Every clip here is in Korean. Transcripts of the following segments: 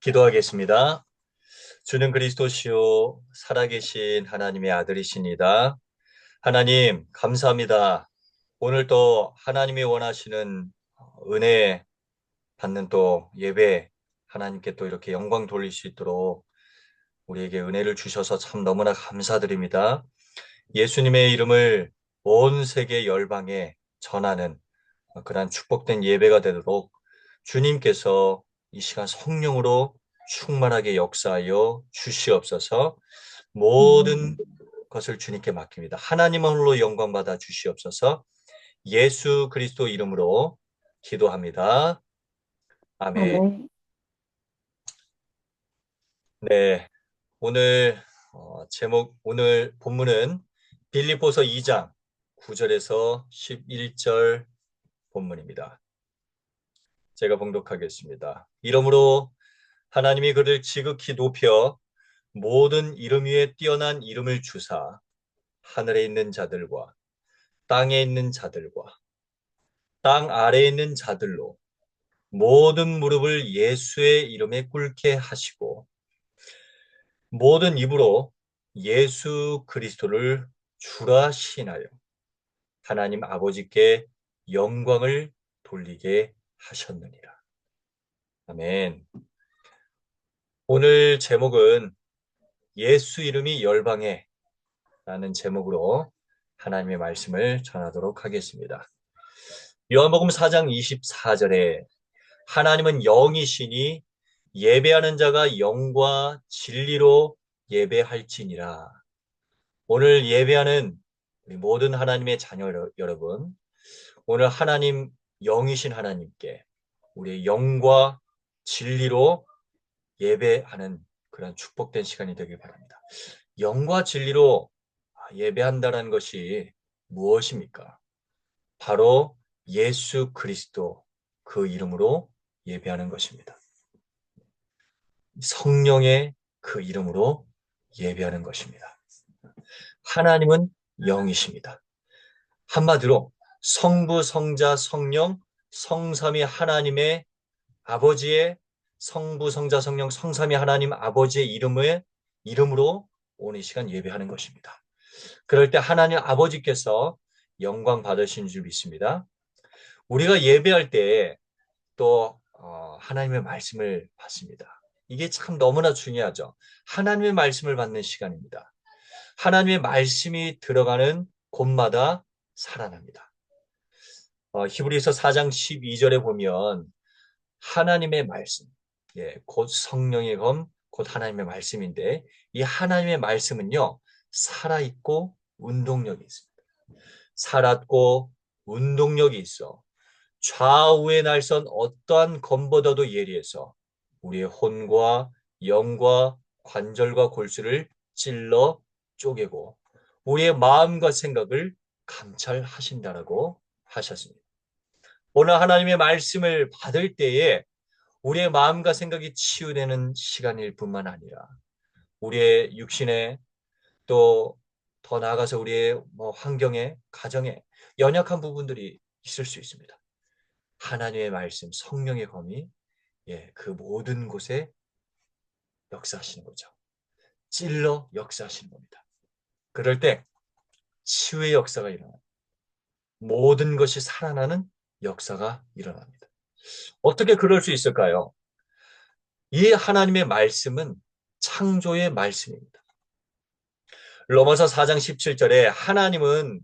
기도하겠습니다. 주는 그리스도시요 살아계신 하나님의 아들이십니다. 하나님 감사합니다. 오늘 또 하나님이 원하시는 은혜 받는 또 예배 하나님께 또 이렇게 영광 돌릴 수 있도록 우리에게 은혜를 주셔서 참 너무나 감사드립니다. 예수님의 이름을 온 세계 열방에 전하는 그러한 축복된 예배가 되도록 주님께서 이 시간 성령으로 충만하게 역사하여 주시옵소서. 모든 것을 주님께 맡깁니다. 하나님 홀로 영광 받아 주시옵소서. 예수 그리스도 이름으로 기도합니다. 아멘. 아멘. 네, 오늘 오늘 본문은 빌립보서 2장 9절에서 11절 본문입니다. 제가 봉독하겠습니다. 이러므로 하나님이 그를 지극히 높여 모든 이름 위에 뛰어난 이름을 주사 하늘에 있는 자들과 땅에 있는 자들과 땅 아래에 있는 자들로 모든 무릎을 예수의 이름에 꿇게 하시고 모든 입으로 예수 그리스도를 주라 시인하여 하나님 아버지께 영광을 돌리게 하셨느니라. 아멘. 오늘 제목은 예수 이름이 열방에 라는 제목으로 하나님의 말씀을 전하도록 하겠습니다. 요한복음 4장 24절에 하나님은 영이시니 예배하는 자가 영과 진리로 예배할지니라. 오늘 예배하는 우리 모든 하나님의 자녀 여러분, 오늘 하나님 영이신 하나님께 우리의 영과 진리로 예배하는 그런 축복된 시간이 되길 바랍니다. 영과 진리로 예배한다는 것이 무엇입니까? 바로 예수 그리스도 그 이름으로 예배하는 것입니다. 성령의 그 이름으로 예배하는 것입니다. 하나님은 영이십니다. 한마디로 성부, 성자, 성령, 성삼위 하나님의 아버지의 성부, 성자, 성령, 성삼위 하나님 아버지의 이름으로 오늘 이 시간 예배하는 것입니다. 그럴 때 하나님 아버지께서 영광 받으신 줄 믿습니다. 우리가 예배할 때 또 하나님의 말씀을 받습니다. 이게 참 너무나 중요하죠. 하나님의 말씀을 받는 시간입니다. 하나님의 말씀이 들어가는 곳마다 살아납니다. 히브리서 4장 12절에 보면 하나님의 말씀, 곧 성령의 검, 곧 하나님의 말씀인데 이 하나님의 말씀은요, 살아있고 운동력이 있습니다. 살았고 운동력이 있어 좌우의 날선 어떠한 검보다도 예리해서 우리의 혼과 영과 관절과 골수를 찔러 쪼개고 우리의 마음과 생각을 감찰하신다라고 하셨습니다. 오늘 하나님의 말씀을 받을 때에 우리의 마음과 생각이 치유되는 시간일 뿐만 아니라 우리의 육신에 또 더 나아가서 우리의 환경에, 가정에 연약한 부분들이 있을 수 있습니다. 하나님의 말씀, 성령의 검이 그 모든 곳에 역사하시는 거죠. 찔러 역사하시는 겁니다. 그럴 때 치유의 역사가 일어나요. 모든 것이 살아나는 역사가 일어납니다. 어떻게 그럴 수 있을까요? 이 하나님의 말씀은 창조의 말씀입니다. 로마서 4장 17절에 하나님은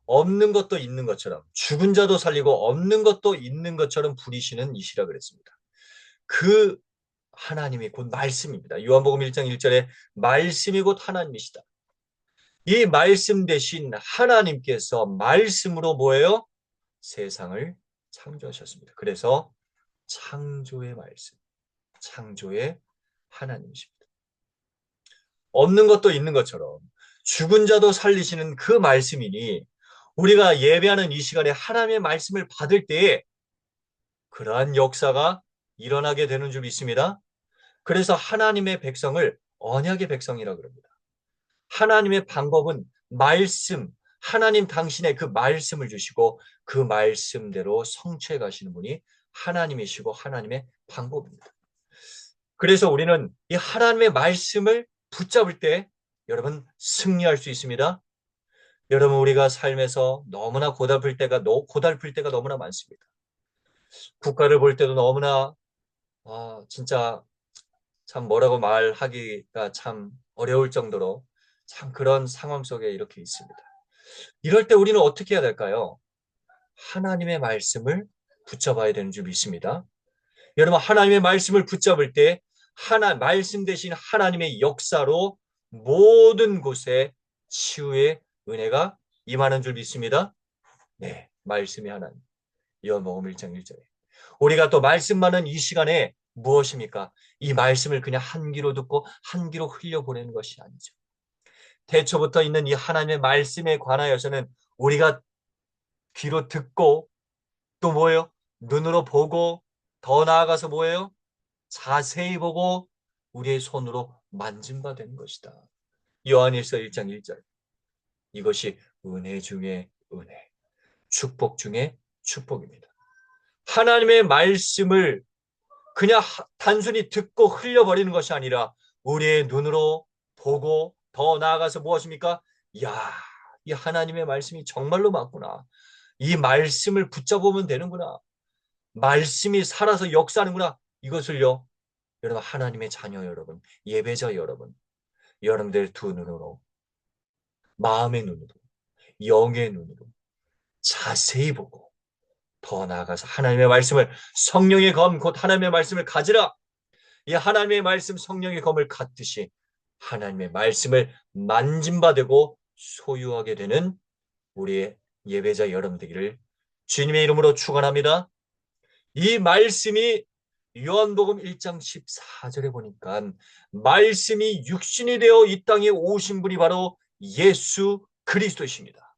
없는 것도 있는 것처럼 죽은 자도 살리고 없는 것도 있는 것처럼 부리시는 이시라 그랬습니다. 그 하나님이 곧 말씀입니다. 요한복음 1장 1절에 말씀이 곧 하나님이시다. 이 말씀 대신 하나님께서 말씀으로 뭐예요? 세상을 창조하셨습니다. 그래서 창조의 말씀, 창조의 하나님이십니다. 없는 것도 있는 것처럼 죽은 자도 살리시는 그 말씀이니 우리가 예배하는 이 시간에 하나님의 말씀을 받을 때에 그러한 역사가 일어나게 되는 줄 믿습니다. 그래서 하나님의 백성을 언약의 백성이라 그럽니다. 하나님의 방법은 말씀, 하나님 당신의 그 말씀을 주시고 그 말씀대로 성취해 가시는 분이 하나님이시고 하나님의 방법입니다. 그래서 우리는 이 하나님의 말씀을 붙잡을 때 여러분 승리할 수 있습니다. 여러분 우리가 삶에서 너무나 고달플 때가 너무나 많습니다. 국가를 볼 때도 너무나 진짜 참 뭐라고 말하기가 참 어려울 정도로 참 그런 상황 속에 이렇게 있습니다. 이럴 때 우리는 어떻게 해야 될까요? 하나님의 말씀을 붙잡아야 되는 줄 믿습니다. 여러분 하나님의 말씀을 붙잡을 때 말씀 대신 하나님의 역사로 모든 곳에 치유의 은혜가 임하는 줄 믿습니다. 네, 말씀이 하나님. 요한복음 1장 1절에. 우리가 또 말씀 많은 이 시간에 무엇입니까? 이 말씀을 그냥 한 귀로 듣고 한 귀로 흘려보내는 것이 아니죠. 태초부터 있는 이 하나님의 말씀에 관하여서는 우리가 귀로 듣고 또 뭐예요? 눈으로 보고 더 나아가서 뭐예요? 자세히 보고 우리의 손으로 만진 바 되는 것이다. 요한일서 1장 1절. 이것이 은혜 중에 은혜, 축복 중에 축복입니다. 하나님의 말씀을 그냥 단순히 듣고 흘려버리는 것이 아니라 우리의 눈으로 보고 더 나아가서 무엇입니까? 야, 이 하나님의 말씀이 정말로 맞구나. 이 말씀을 붙잡으면 되는구나. 말씀이 살아서 역사하는구나. 이것을요, 여러분 하나님의 자녀 여러분, 예배자 여러분, 여러분들 두 눈으로, 마음의 눈으로, 영의 눈으로 자세히 보고 더 나아가서 하나님의 말씀을 성령의 검, 곧 하나님의 말씀을 가지라. 이 하나님의 말씀 성령의 검을 갖듯이 하나님의 말씀을 만짐받고 소유하게 되는 우리의 예배자 여러분 되기를 주님의 이름으로 축원합니다. 이 말씀이 요한복음 1장 14절에 보니까 말씀이 육신이 되어 이 땅에 오신 분이 바로 예수 그리스도이십니다.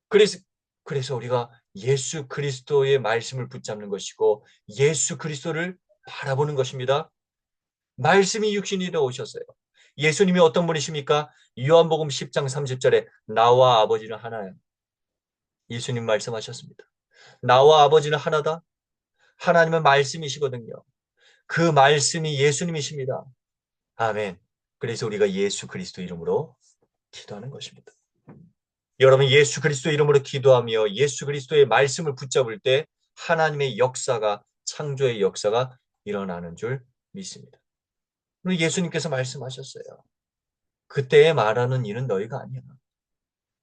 그래서 우리가 예수 그리스도의 말씀을 붙잡는 것이고 예수 그리스도를 바라보는 것입니다. 말씀이 육신이 되어 오셨어요. 예수님이 어떤 분이십니까? 요한복음 10장 30절에 나와 아버지는 하나야. 예수님 말씀하셨습니다. 나와 아버지는 하나다. 하나님은 말씀이시거든요. 그 말씀이 예수님이십니다. 아멘. 그래서 우리가 예수 그리스도 이름으로 기도하는 것입니다. 여러분 예수 그리스도 이름으로 기도하며 예수 그리스도의 말씀을 붙잡을 때 하나님의 역사가 창조의 역사가 일어나는 줄 믿습니다. 그리고 예수님께서 말씀하셨어요. 그때에 말하는 이는 너희가 아니야.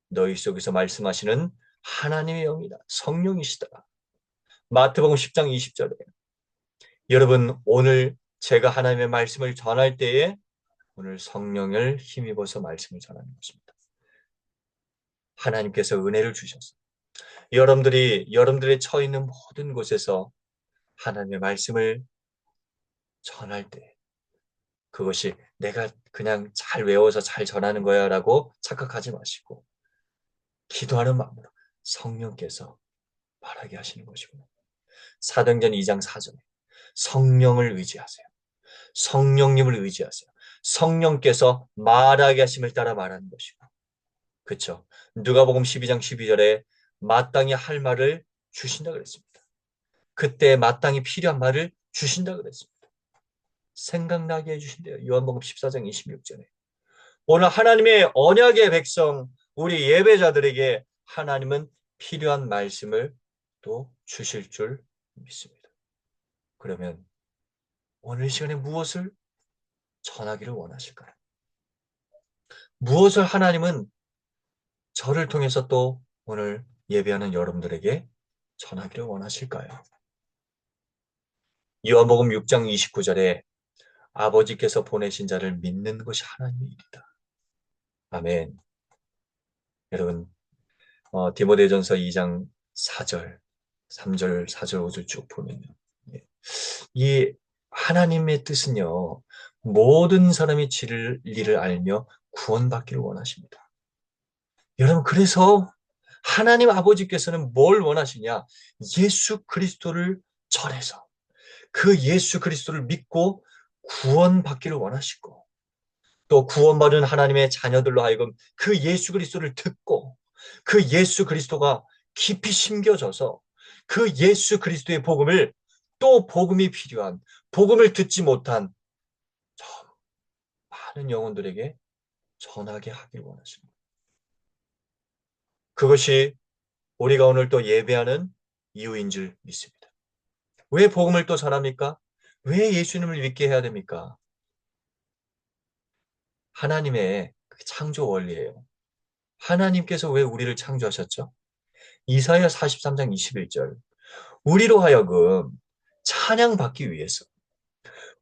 너희 속에서 말씀하시는 하나님의 영이다. 성령이시다. 마태복음 10장 20절에 여러분 오늘 제가 하나님의 말씀을 전할 때에 오늘 성령을 힘입어서 말씀을 전하는 것입니다. 하나님께서 은혜를 주셔서 여러분들의 처해 있는 모든 곳에서 하나님의 말씀을 전할 때 그것이 내가 그냥 잘 외워서 잘 전하는 거야 라고 착각하지 마시고 기도하는 마음으로 성령께서 말하게 하시는 것이구나. 사도행전 2장 4절에 성령을 의지하세요. 성령님을 의지하세요. 성령께서 말하게 하심을 따라 말하는 것이고 그렇죠. 누가복음 12장 12절에 마땅히 할 말을 주신다 그랬습니다. 그때 마땅히 필요한 말을 주신다 그랬습니다. 생각나게 해주신대요. 요한복음 14장 26절에 오늘 하나님의 언약의 백성 우리 예배자들에게 하나님은 필요한 말씀을 또 주실 줄 믿습니다. 그러면 오늘 시간에 무엇을 전하기를 원하실까요? 무엇을 하나님은 저를 통해서 또 오늘 예배하는 여러분들에게 전하기를 원하실까요? 요한복음 6장 29절에 아버지께서 보내신 자를 믿는 것이 하나님의 일이다. 아멘. 여러분 디모데전서 2장 4절, 3절, 4절, 5절 쭉 보면요. 이 하나님의 뜻은요. 모든 사람이 진리를 알며 구원받기를 원하십니다. 여러분 그래서 하나님 아버지께서는 뭘 원하시냐? 예수 그리스도를 전해서 그 예수 그리스도를 믿고 구원받기를 원하시고 또 구원받은 하나님의 자녀들로 하여금 그 예수 그리스도를 듣고 그 예수 그리스도가 깊이 심겨져서 그 예수 그리스도의 복음을 또 복음이 필요한, 복음을 듣지 못한 저 많은 영혼들에게 전하게 하길 원하십니다. 그것이 우리가 오늘 또 예배하는 이유인 줄 믿습니다. 왜 복음을 또 전합니까? 왜 예수님을 믿게 해야 됩니까? 하나님의 그 창조 원리예요. 하나님께서 왜 우리를 창조하셨죠? 이사야 43장 21절. 우리로 하여금 찬양받기 위해서,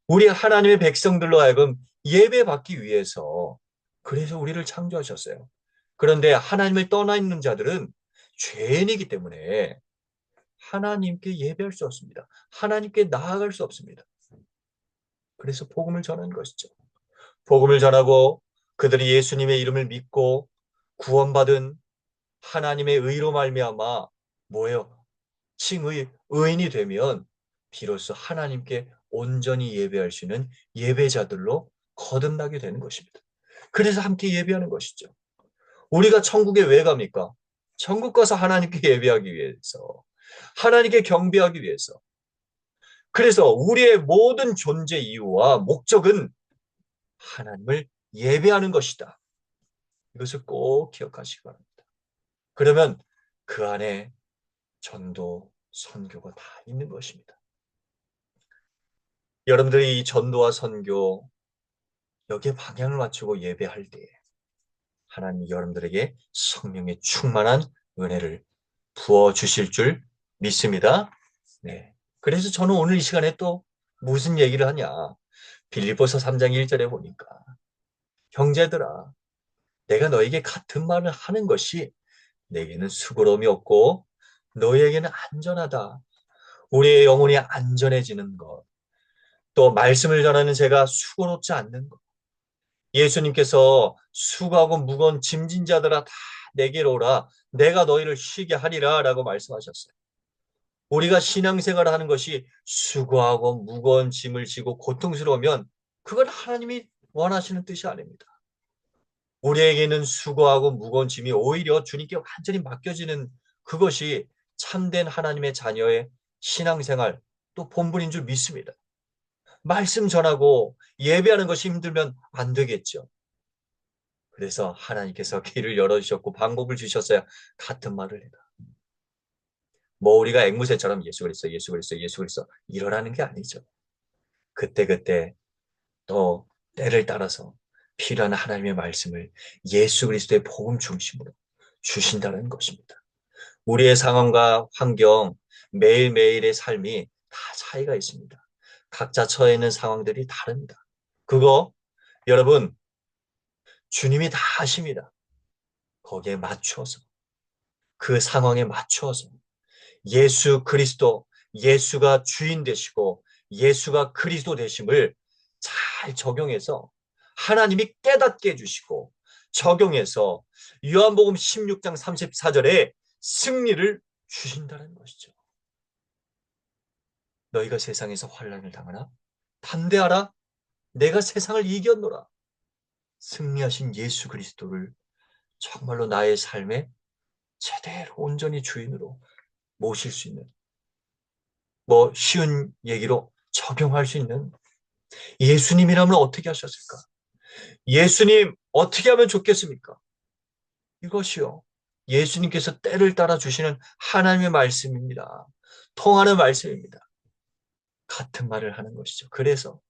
우리 하나님의 백성들로 하여금 예배받기 위해서, 그래서 우리를 창조하셨어요. 그런데 하나님을 떠나 있는 자들은 죄인이기 때문에 하나님께 예배할 수 없습니다. 하나님께 나아갈 수 없습니다. 그래서 복음을 전하는 것이죠. 복음을 전하고 그들이 예수님의 이름을 믿고 구원받은 하나님의 의로 말미암아 뭐예요? 칭의 의인이 되면 비로소 하나님께 온전히 예배할 수 있는 예배자들로 거듭나게 되는 것입니다. 그래서 함께 예배하는 것이죠. 우리가 천국에 왜 갑니까? 천국 가서 하나님께 예배하기 위해서, 하나님께 경배하기 위해서. 그래서 우리의 모든 존재 이유와 목적은 하나님을 예배하는 것이다. 이것을 꼭 기억하시기 바랍니다. 그러면 그 안에 전도, 선교가 다 있는 것입니다. 여러분들이 이 전도와 선교, 여기에 방향을 맞추고 예배할 때 하나님 여러분들에게 성령의 충만한 은혜를 부어 주실 줄 믿습니다. 네. 그래서 저는 오늘 이 시간에 또 무슨 얘기를 하냐. 빌립보서 3장 1절에 보니까 형제들아 내가 너에게 같은 말을 하는 것이 내게는 수고로움이 없고 너희에게는 안전하다. 우리의 영혼이 안전해지는 것. 또 말씀을 전하는 제가 수고롭지 않는 것. 예수님께서 수고하고 무거운 짐진 자들아 다 내게로 오라. 내가 너희를 쉬게 하리라 라고 말씀하셨어요. 우리가 신앙생활을 하는 것이 수고하고 무거운 짐을 지고 고통스러우면 그건 하나님이 원하시는 뜻이 아닙니다. 우리에게는 수고하고 무거운 짐이 오히려 주님께 완전히 맡겨지는 그것이 참된 하나님의 자녀의 신앙생활 또 본분인 줄 믿습니다. 말씀 전하고 예배하는 것이 힘들면 안 되겠죠. 그래서 하나님께서 길을 열어주셨고 방법을 주셨어야 같은 말을 해라. 뭐 우리가 앵무새처럼 예수 그리스도, 예수 그리스도, 예수 그리스도 이러라는 게 아니죠. 그때그때 또 때를 따라서 필요한 하나님의 말씀을 예수 그리스도의 복음 중심으로 주신다는 것입니다. 우리의 상황과 환경, 매일매일의 삶이 다 차이가 있습니다. 각자 처해 있는 상황들이 다릅니다. 그거 여러분 주님이 다 아십니다. 거기에 맞추어서 그 상황에 맞추어서 예수 그리스도, 예수가 주인 되시고 예수가 그리스도 되심을 잘 적용해서 하나님이 깨닫게 해주시고 적용해서 요한복음 16장 34절에 승리를 주신다는 것이죠. 너희가 세상에서 환난을 당하나 담대하라. 내가 세상을 이겼노라. 승리하신 예수 그리스도를 정말로 나의 삶에 제대로 온전히 주인으로 모실 수 있는 뭐 쉬운 얘기로 적용할 수 있는 예수님이라면 어떻게 하셨을까? 예수님 어떻게 하면 좋겠습니까? 이것이요. 예수님께서 때를 따라 주시는 하나님의 말씀입니다. 통하는 말씀입니다. 같은 말을 하는 것이죠. 그래서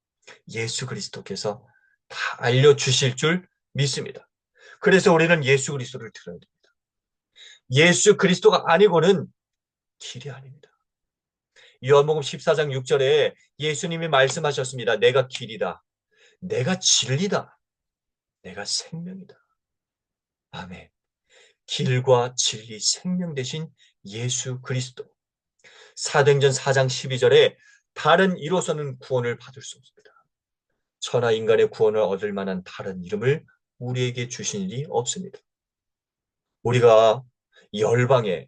예수 그리스도께서 다 알려주실 줄 믿습니다. 그래서 우리는 예수 그리스도를 들어야 됩니다. 예수 그리스도가 아니고는 길이 아닙니다. 요한복음 14장 6절에 예수님이 말씀하셨습니다. 내가 길이다. 내가 진리다. 내가 생명이다. 아멘. 길과 진리, 생명 되신 예수 그리스도. 사도행전 4장 12절에 다른 이로서는 구원을 받을 수 없습니다. 천하 인간의 구원을 얻을 만한 다른 이름을 우리에게 주신 일이 없습니다. 우리가 열방에,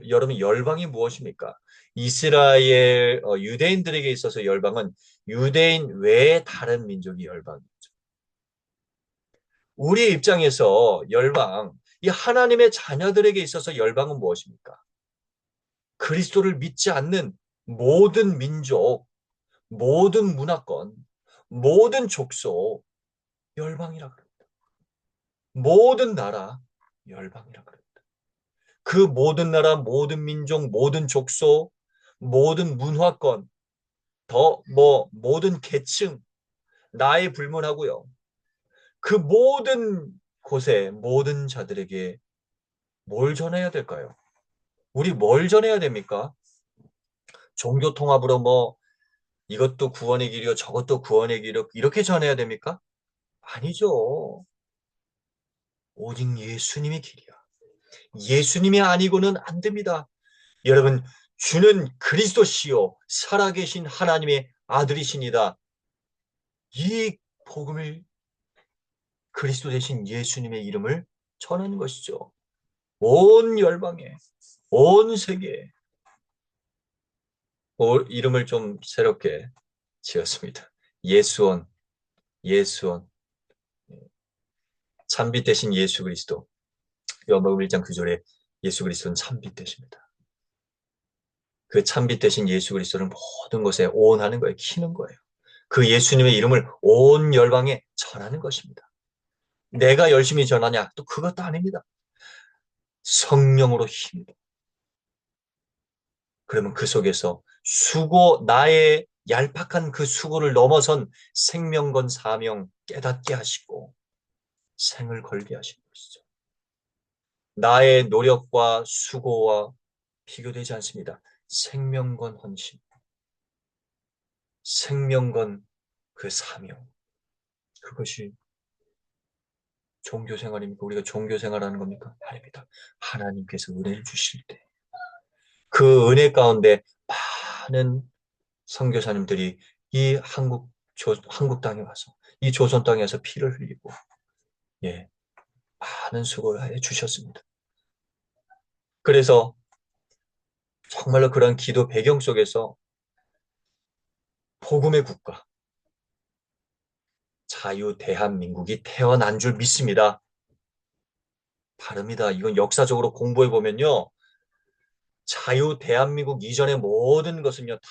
여러분 열방이 무엇입니까? 이스라엘 유대인들에게 있어서 열방은 유대인 외의 다른 민족이 열방이죠. 우리의 입장에서 열방, 이 하나님의 자녀들에게 있어서 열방은 무엇입니까? 그리스도를 믿지 않는 모든 민족, 모든 문화권, 모든 족속, 열방이라 그래요. 모든 나라, 열방이라 그래요. 그 모든 나라, 모든 민족, 모든 족속, 모든 문화권, 모든 계층, 나에 불문하고요. 그 모든 곳에, 모든 자들에게 뭘 전해야 될까요? 우리 뭘 전해야 됩니까? 종교 통합으로 이것도 구원의 길이요, 저것도 구원의 길이요, 이렇게 전해야 됩니까? 아니죠. 오직 예수님의 길이야. 예수님이 아니고는 안 됩니다. 여러분, 주는 그리스도시요 살아계신 하나님의 아들이시니다. 이 복음을, 그리스도 대신 예수님의 이름을 전하는 것이죠. 온 열방에, 온 세계에. 이름을 좀 새롭게 지었습니다. 예수원, 예수원. 참빛 대신 예수 그리스도. 요한복음 1장 9절에 예수 그리스도는 참빛 되십니다. 그 참빛 대신 예수 그리스도를 모든 것에 온하는 거예요. 키는 거예요. 그 예수님의 이름을 온 열방에 전하는 것입니다. 내가 열심히 전하냐? 또 그것도 아닙니다. 성령으로 힘입어. 그러면 그 속에서 나의 얄팍한 그 수고를 넘어선 생명건 사명 깨닫게 하시고 생을 걸게 하시는 것이죠. 나의 노력과 수고와 비교되지 않습니다. 생명건 헌신, 생명건 그 사명. 그것이 종교 생활입니까? 우리가 종교 생활하는 겁니까? 아닙니다. 하나님께서 은혜를 주실 때 그 은혜 가운데 많은 선교사님들이 이 한국 땅에 와서 이 조선 땅에 서 피를 흘리고 예, 많은 수고를 해 주셨습니다. 그래서 정말로 그런 기도 배경 속에서 복음의 국가, 자유 대한민국이 태어난 줄 믿습니다. 다릅니다. 이건 역사적으로 공부해 보면요. 자유 대한민국 이전의 모든 것은요, 다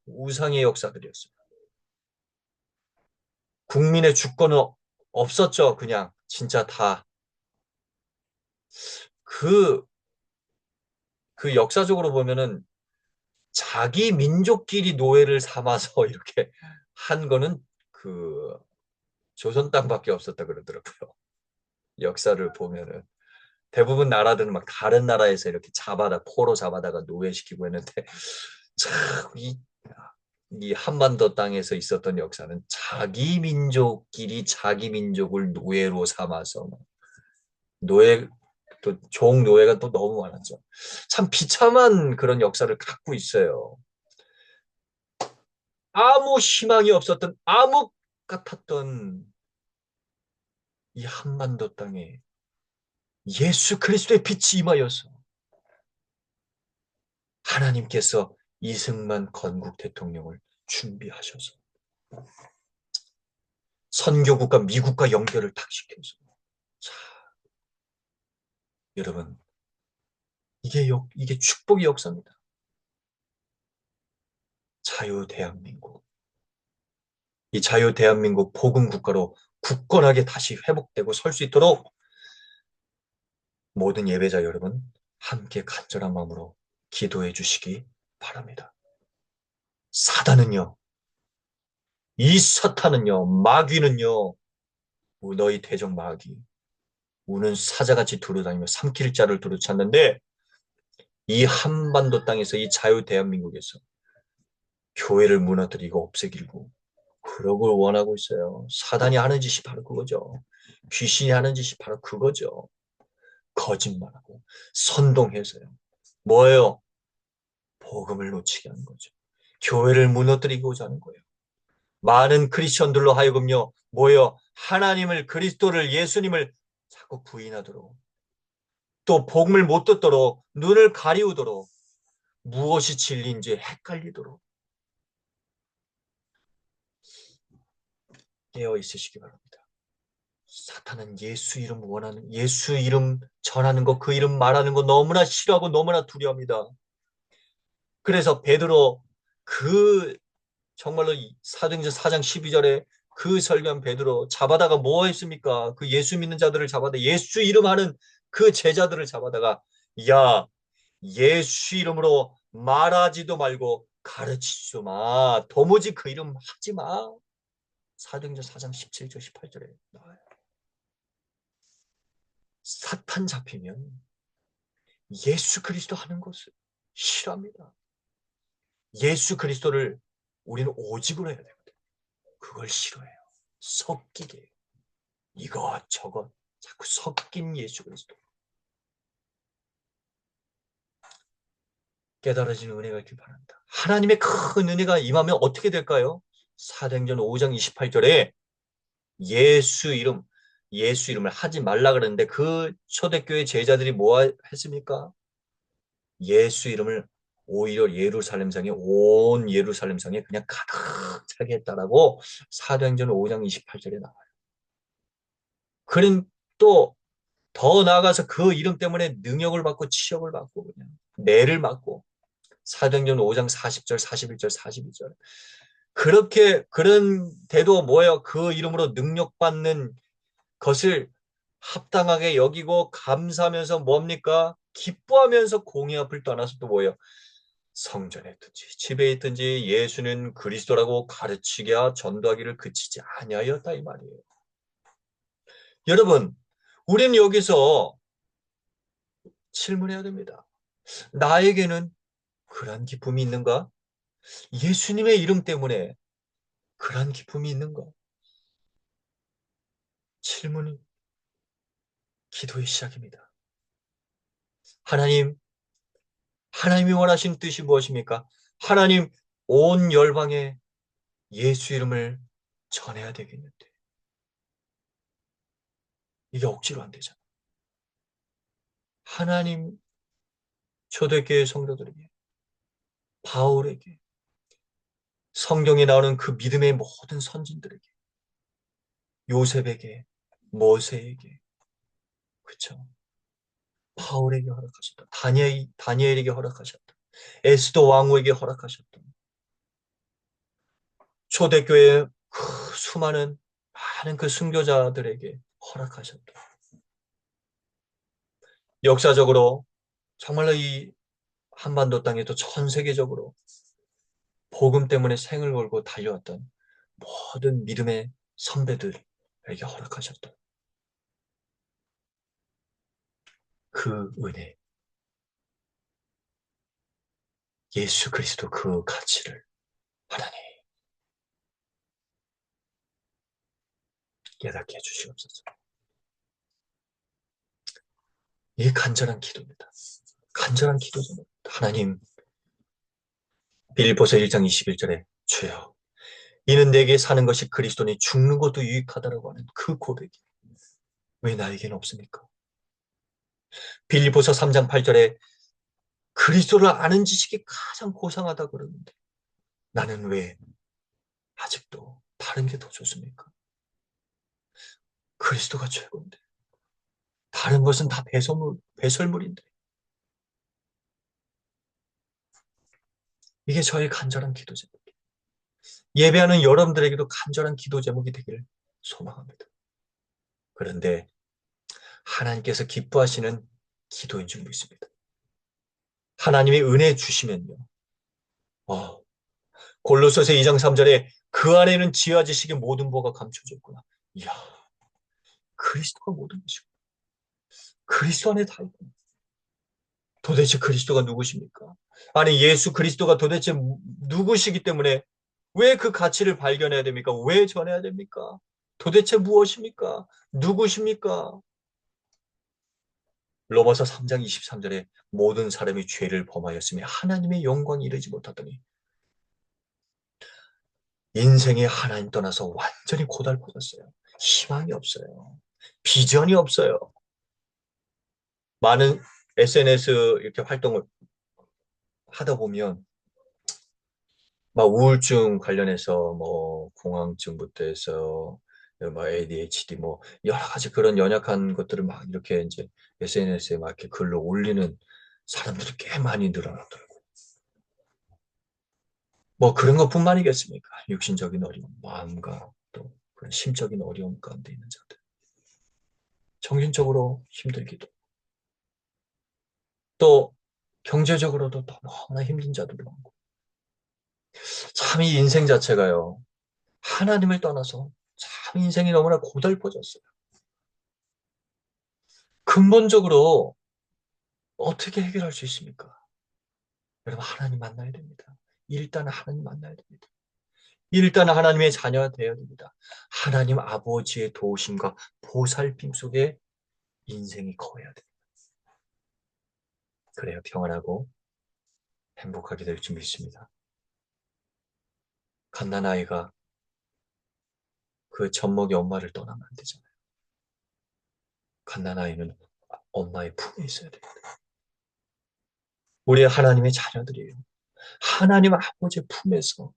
우상의 역사들이었습니다. 국민의 주권은 없었죠. 그냥 진짜 다. 그, 그 역사적으로 보면은 자기 민족끼리 노예를 삼아서 이렇게 한 거는 그 조선 땅밖에 없었다 그러더라고요. 역사를 보면은. 대부분 나라들은 막 다른 나라에서 이렇게 포로 잡아다가 노예시키고 했는데, 참, 이 한반도 땅에서 있었던 역사는 자기 민족끼리 자기 민족을 노예로 삼아서, 노예, 또 종노예가 또 너무 많았죠. 참 비참한 그런 역사를 갖고 있어요. 아무 희망이 없었던, 암흑 같았던 이 한반도 땅에 예수 그리스도의 빛이 임하여서 하나님께서 이승만 건국 대통령을 준비하셔서 선교국가 미국과 연결을 탁 시켜서, 자, 여러분, 이게 축복의 역사입니다. 자유 대한민국. 이 자유 대한민국 복음 국가로 굳건하게 다시 회복되고 설 수 있도록 모든 예배자 여러분 함께 간절한 마음으로 기도해 주시기 바랍니다. 사단은요, 이 사탄은요, 마귀는요, 너희 대적 마귀, 우는 사자같이 두루다니며 삼킬 자를 두루찾는데 이 한반도 땅에서 이 자유 대한민국에서 교회를 무너뜨리고 없애기고 그러고 원하고 있어요. 사단이 하는 짓이 바로 그거죠. 귀신이 하는 짓이 바로 그거죠. 거짓말하고 선동해서요. 뭐예요? 복음을 놓치게 하는 거죠. 교회를 무너뜨리고자 하는 거예요. 많은 크리스천들로 하여금요. 뭐예요? 하나님을, 그리스도를, 예수님을 자꾸 부인하도록, 또 복음을 못 듣도록, 눈을 가리우도록, 무엇이 진리인지 헷갈리도록 깨어 있으시기 바랍니다. 사탄은 예수 이름 전하는 거, 그 이름 말하는 거 너무나 싫어하고 너무나 두려워합니다. 그래서 베드로 그 정말로 사도행전 4장 12절에 그 설교한 베드로 잡아다가 뭐 했습니까? 그 예수 믿는 자들을 잡아다 예수 이름 하는 그 제자들을 잡아다가 야 예수 이름으로 말하지도 말고 가르치지도 마. 도무지 그 이름 하지 마. 사도행전 4장 17절 18절에 나와요. 사탄 잡히면 예수 그리스도 하는 것을 싫어합니다. 예수 그리스도를 우리는 오직으로 해야 되거든. 그걸 싫어해요. 섞이게 해요. 이것 저것 자꾸 섞인 예수 그리스도. 깨달아지는 은혜가 있길 바랍니다. 하나님의 큰 은혜가 임하면 어떻게 될까요? 사도행전 5장 28절에 예수 이름을 하지 말라 그러는데 그 초대교회 제자들이 뭐 했습니까? 예수 이름을 오히려 예루살렘성에 온 예루살렘성에 그냥 가득 차게 했다라고 사도행전 5장 28절에 나와요. 그는 또 더 나아가서 그 이름 때문에 능력을 받고 치욕을 받고 그냥 매를 맞고 사도행전 5장 40절, 41절, 42절 그렇게 그런데도 뭐예요? 그 이름으로 능력받는 것을 합당하게 여기고 감사하면서 뭡니까? 기뻐하면서 공의 앞을 떠나서 또 뭐예요? 성전에 있든지 집에 있든지 예수는 그리스도라고 가르치기와 전도하기를 그치지 아니하였다 이 말이에요. 여러분, 우리는 여기서 질문해야 됩니다. 나에게는 그러한 기쁨이 있는가? 예수님의 이름 때문에 그러한 기쁨이 있는가? 질문이 기도의 시작입니다. 하나님, 하나님이 원하시는 뜻이 무엇입니까? 하나님, 온 열방에 예수 이름을 전해야 되겠는데 이게 억지로 안 되잖아. 하나님 초대교회 성도들에게 바울에게 성경에 나오는 그 믿음의 모든 선진들에게 요셉에게 모세에게 그쵸 바울에게 허락하셨다. 다니엘에게 허락하셨다. 에스더 왕후에게 허락하셨다. 초대교회 그 수많은 많은 그 순교자들에게 허락하셨다. 역사적으로 정말로 이 한반도 땅에도 전 세계적으로 복음 때문에 생을 걸고 달려왔던 모든 믿음의 선배들에게 허락하셨다. 그 은혜, 예수 그리스도 그 가치를 하나님 깨닫게 해주시옵소서. 이 간절한 기도입니다. 간절한 기도입니다. 하나님, 빌립보서 1장 21절에 주여, 이는 내게 사는 것이 그리스도니 죽는 것도 유익하다라고 하는 그 고백이 왜 나에게는 없습니까? 빌립보서 3장 8절에 그리스도를 아는 지식이 가장 고상하다 그러는데 나는 왜 아직도 다른 게 더 좋습니까? 그리스도가 최고인데 다른 것은 다 배설물인데 이게 저의 간절한 기도 제목. 예배하는 여러분들에게도 간절한 기도 제목이 되기를 소망합니다. 그런데 하나님께서 기뻐하시는 기도인 줄 믿습니다. 하나님의 은혜 주시면요. 어, 골로새서 2장 3절에 그 안에는 지혜와 지식의 모든 보가 감춰져 있구나. 이야, 그리스도가 모든 것이고 그리스도 안에 다 있구나. 도대체 그리스도가 누구십니까? 아니 예수 그리스도가 도대체 누구시기 때문에 왜 그 가치를 발견해야 됩니까? 왜 전해야 됩니까? 도대체 무엇입니까? 누구십니까? 로마서 3장 23절에 모든 사람이 죄를 범하였으며 하나님의 영광이 이르지 못하더니 인생에 하나님 떠나서 완전히 고달퍼졌어요. 희망이 없어요. 비전이 없어요. 많은 SNS 이렇게 활동을 하다 보면 막 우울증 관련해서 뭐 공황증부터 해서 뭐 ADHD 뭐 여러 가지 그런 연약한 것들을 막 이렇게 이제 SNS에 막 이렇게 글로 올리는 사람들이 꽤 많이 늘어났더라고요. 뭐 그런 것뿐만이겠습니까? 육신적인 어려움, 마음과 또 그런 심적인 어려움 가운데 있는 자들. 정신적으로 힘들기도, 또 경제적으로도 너무나 힘든 자들도 많고. 참 이 인생 자체가요. 하나님을 떠나서 참 인생이 너무나 고달퍼졌어요. 근본적으로 어떻게 해결할 수 있습니까? 여러분, 하나님 만나야 됩니다. 일단 하나님 만나야 됩니다. 일단 하나님의 자녀가 되어야 됩니다. 하나님 아버지의 도우심과 보살핌 속에 인생이 거해야 됩니다. 그래야 평안하고 행복하게 될 줄 믿습니다. 갓난아이가 그 젖먹이 엄마를 떠나면 안 되잖아요. 갓난아이는 엄마의 품에 있어야 됩니다. 우리 하나님의 자녀들이에요. 하나님 아버지의 품에서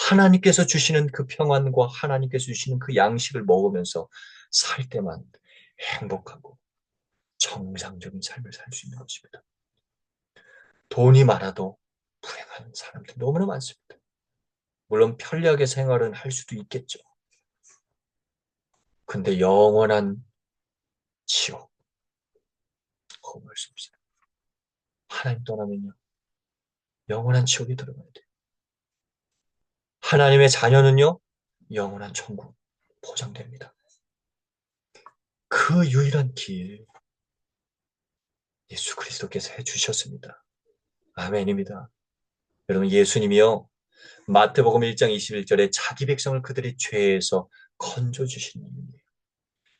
하나님께서 주시는 그 평안과 하나님께서 주시는 그 양식을 먹으면서 살 때만 행복하고 정상적인 삶을 살 수 있는 것입니다. 돈이 많아도 불행한 사람들 너무나 많습니다. 물론 편리하게 생활은 할 수도 있겠죠. 근데 영원한 지옥, 거부할 수 없어요. 하나님 떠나면요, 영원한 지옥에 들어가야 돼요. 하나님의 자녀는요, 영원한 천국 보장됩니다. 그 유일한 길, 예수 그리스도께서 해주셨습니다. 아멘입니다. 여러분, 예수님이요, 마태복음 1장 21절에 자기 백성을 그들의 죄에서 건져주신 이입니다.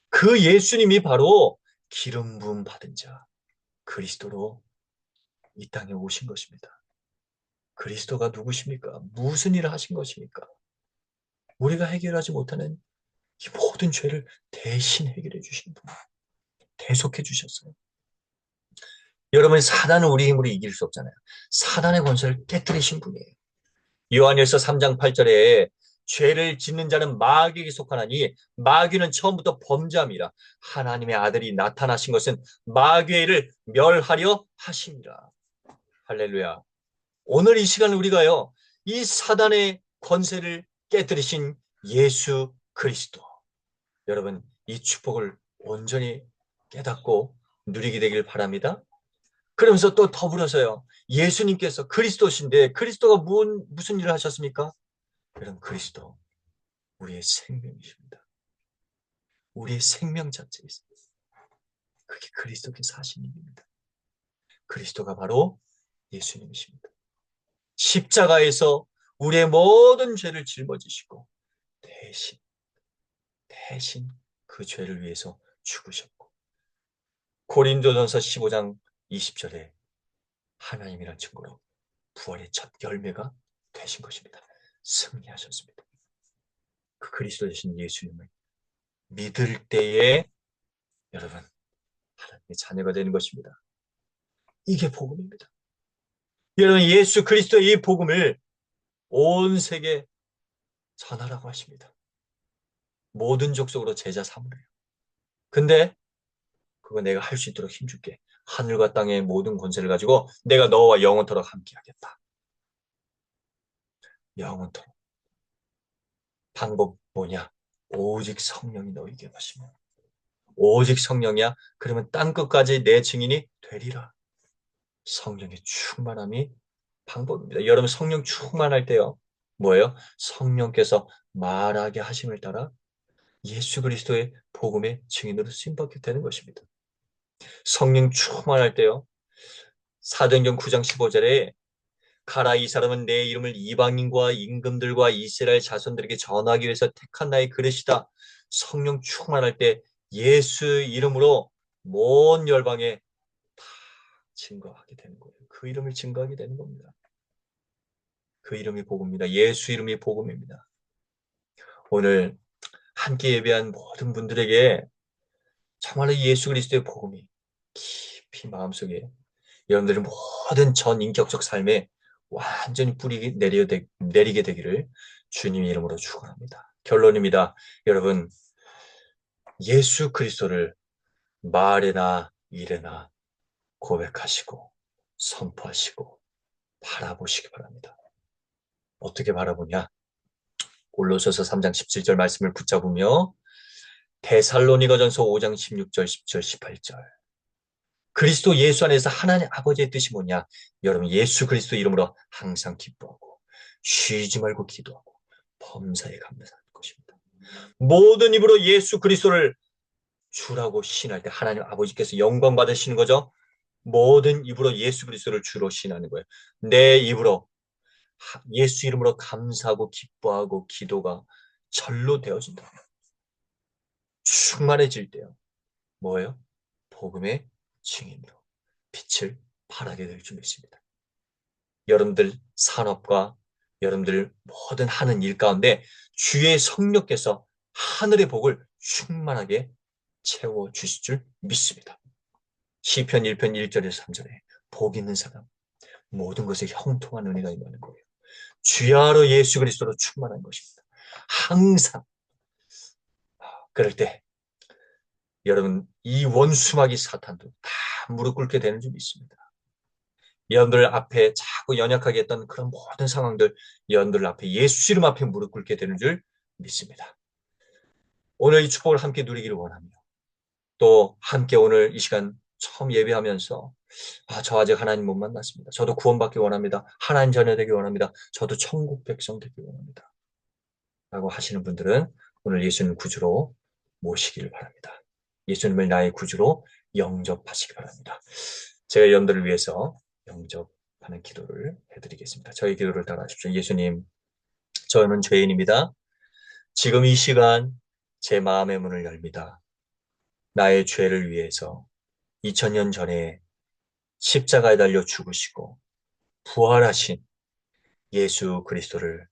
그 예수님이 바로 기름 부음 받은 자, 그리스도로 이 땅에 오신 것입니다. 그리스도가 누구십니까? 무슨 일을 하신 것입니까? 우리가 해결하지 못하는 이 모든 죄를 대신 해결해 주신 분, 대속해 주셨어요. 여러분, 사단은 우리 힘으로 이길 수 없잖아요. 사단의 권세를 깨뜨리신 분이에요. 요한일서 3장 8절에 죄를 짓는 자는 마귀에게 속하나니 마귀는 처음부터 범죄함이라. 하나님의 아들이 나타나신 것은 마귀의 일을 멸하려 하심이라. 할렐루야. 오늘 이 시간 우리가요, 이 사단의 권세를 깨뜨리신 예수 그리스도. 여러분, 이 축복을 온전히 깨닫고 누리게 되길 바랍니다. 그러면서 또 더불어서요, 예수님께서 그리스도신데 그리스도가 무슨 일을 하셨습니까? 여러분, 그리스도 우리의 생명이십니다. 우리의 생명 자체에 있습니다. 그게 그리스도께서 하신 일입니다. 그리스도가 바로 예수님이십니다. 십자가에서 우리의 모든 죄를 짊어지시고 대신 대신 그 죄를 위해서 죽으셨고, 고린도전서 15장 20절에 하나님이란 증거로 부활의 첫 열매가 되신 것입니다. 승리하셨습니다. 그 그리스도 되신 예수님을 믿을 때에 여러분, 하나님의 자녀가 되는 것입니다. 이게 복음입니다. 여러분, 예수 그리스도의 이 복음을 온 세계에 전하라고 하십니다. 모든 족속으로 제자 삼으래요. 근데 그거 내가 할 수 있도록 힘줄게. 하늘과 땅의 모든 권세를 가지고 내가 너와 영원토록 함께하겠다. 영원토록. 방법 뭐냐? 오직 성령이 너희에게 하시면. 오직 성령이야. 그러면 땅끝까지 내 증인이 되리라. 성령의 충만함이 방법입니다. 여러분, 성령 충만할 때요, 뭐예요? 성령께서 말하게 하심을 따라 예수 그리스도의 복음의 증인으로 쓰임받게 되는 것입니다. 성령 충만할 때요, 사도행전 9장 15절에 가라, 이 사람은 내 이름을 이방인과 임금들과 이스라엘 자손들에게 전하기 위해서 택한 나의 그릇이다. 성령 충만할 때 예수 이름으로 먼 열방에 다 증거하게 되는 거예요. 그 이름을 증거하게 되는 겁니다. 그 이름이 복음입니다. 예수 이름이 복음입니다. 오늘 함께 예배한 모든 분들에게 정말로 예수 그리스도의 복음이 깊이 마음속에 여러분들의 모든 전 인격적 삶에 완전히 내리게 되기를 주님의 이름으로 축원합니다. 결론입니다. 여러분, 예수 그리스도를 말에나 일에나 고백하시고 선포하시고 바라보시기 바랍니다. 어떻게 바라보냐? 골로새서 3장 17절 말씀을 붙잡으며 데살로니가전서 5장 16절, 10절, 18절. 그리스도 예수 안에서 하나님 아버지의 뜻이 뭐냐? 여러분 예수 그리스도 이름으로 항상 기뻐하고 쉬지 말고 기도하고 범사에 감사하는 것입니다. 모든 입으로 예수 그리스도를 주라고 신할 때 하나님 아버지께서 영광 받으시는 거죠. 모든 입으로 예수 그리스도를 주로 신하는 거예요. 내 입으로 예수 이름으로 감사하고 기뻐하고 기도가 절로 되어진다. 충만해질 때요. 뭐예요? 복음의 증인으로 빛을 발하게 될 줄 믿습니다. 여러분들 산업과 여러분들 모든 하는 일 가운데 주의 성령께서 하늘의 복을 충만하게 채워 주실 줄 믿습니다. 시편 1편 1절에서 3절에 복 있는 사람 모든 것에 형통한 은혜가 임하는 거예요. 주야로 예수 그리스도로 충만한 것입니다. 항상 그럴 때 여러분 이 원수마귀 사탄도 다 무릎 꿇게 되는 줄 믿습니다. 여러분들 앞에 자꾸 연약하게 했던 그런 모든 상황들 여러분들 앞에 예수 이름 앞에 무릎 꿇게 되는 줄 믿습니다. 오늘 이 축복을 함께 누리기를 원합니다. 또 함께 오늘 이 시간 처음 예배하면서 저 아직 하나님 못 만났습니다. 저도 구원받기 원합니다. 하나님 자녀 되기 원합니다. 저도 천국 백성 되기 원합니다. 라고 하시는 분들은 오늘 예수님 구주로 모시기를 바랍니다. 예수님을 나의 구주로 영접하시기 바랍니다. 제가 여러분들을 위해서 영접하는 기도를 해드리겠습니다. 저희 기도를 따라하십시오. 예수님, 저는 죄인입니다. 지금 이 시간 제 마음의 문을 열립니다. 나의 죄를 위해서 2000년 전에 십자가에 달려 죽으시고 부활하신 예수 그리스도를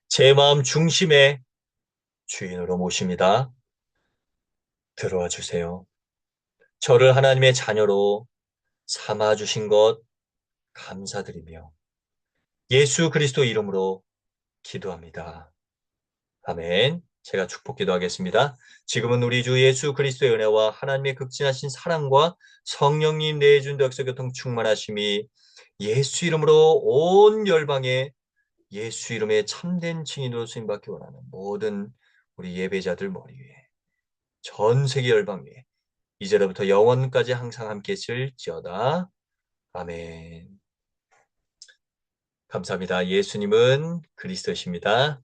제 마음 중심에 주인으로 모십니다. 들어와 주세요. 저를 하나님의 자녀로 삼아 주신 것 감사드리며 예수 그리스도 이름으로 기도합니다. 아멘. 제가 축복 기도하겠습니다. 지금은 우리 주 예수 그리스도의 은혜와 하나님의 극진하신 사랑과 성령님 내준 덕서교통 충만하심이 예수 이름으로 온 열방에 예수 이름의 참된 증인으로 쓰임받기 원하는 모든 우리 예배자들 머리 위에 전 세계 열방 위에 이제로부터 영원까지 항상 함께 있을지어다. 아멘. 감사합니다. 예수님은 그리스도십니다.